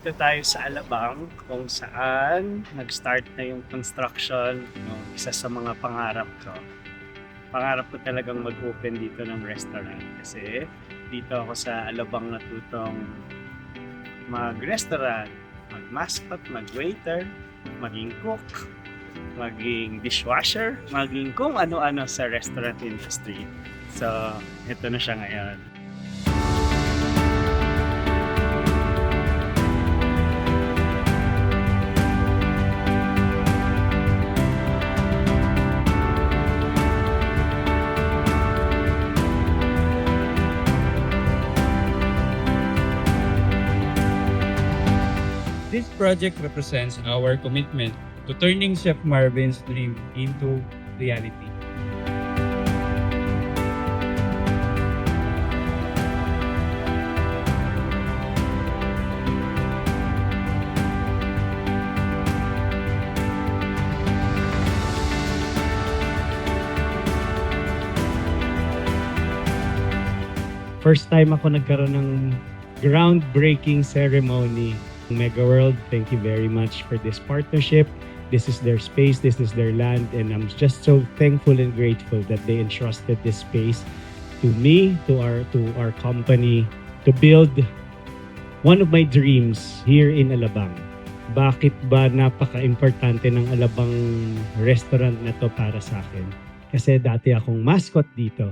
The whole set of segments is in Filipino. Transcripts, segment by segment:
Dito tayo sa Alabang kung saan nag-start na yung construction ng isa sa mga pangarap ko. Pangarap ko talagang mag-open dito ng restaurant kasi dito ako sa Alabang natutong mag-restaurant, mag-mascot, mag-waiter, maging cook, maging dishwasher, maging kung ano-ano sa restaurant industry. So, ito na siya ngayon. This project represents our commitment to turning Chef Marvin's dream into reality. First time ako nagkaroon ng groundbreaking ceremony. Mega World, thank you very much for this partnership. This is their space, this is their land, and I'm just so thankful and grateful that they entrusted this space to me, to our company, to build one of my dreams here in Alabang. Bakit ba napaka-importante ng Alabang restaurant na to para sa akin? Kasi dati akong mascot dito.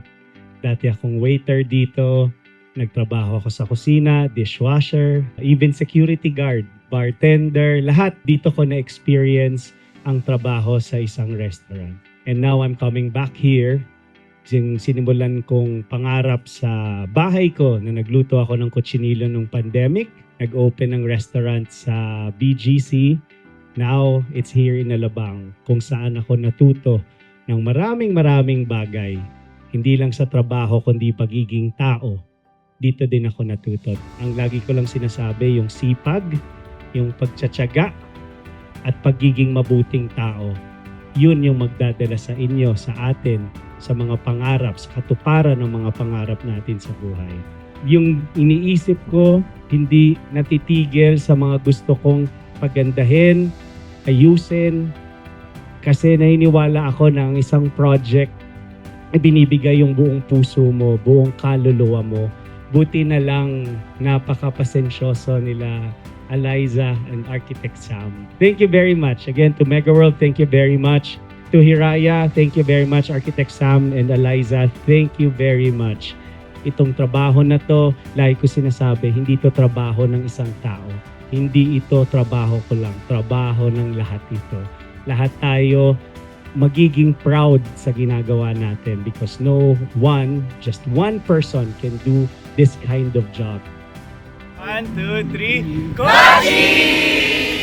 Dati akong waiter dito, nagtrabaho ako sa kusina, dishwasher, even security guard, bartender, lahat dito ko na-experience ang trabaho sa isang restaurant. And now I'm coming back here, yung sinimulan kong pangarap sa bahay ko na nagluto ako ng kutsinilo nung pandemic, nag-open ng restaurant sa BGC. Now, it's here in Alabang kung saan ako natuto ng maraming bagay. Hindi lang sa trabaho, kundi pagiging tao. Dito din ako natuto. Ang lagi ko lang sinasabi, yung sipag, yung pagtsatsaga, at pagiging mabuting tao. Yun yung magdadala sa inyo, sa atin, sa mga pangarap, sa katuparan ng mga pangarap natin sa buhay. Yung iniisip ko, hindi natitigil sa mga gusto kong pagandahin, ayusin, kasi naniniwala ako na ang isang project ay binibigay yung buong puso mo, buong kaluluwa mo. Buti na lang napaka-pasensyoso nila Eliza and Architect Sam. Thank you very much. Again, to Mega World, thank you very much. To Hiraya, thank you very much. Architect Sam and Eliza, thank you very much. Itong trabaho na to, lagi ko sinasabi, hindi to trabaho ng isang tao. Hindi ito trabaho ko lang. Trabaho ng lahat ito. Lahat tayo magiging proud sa ginagawa natin because just one person can do this kind of job. 1, 2, 3, Kochi!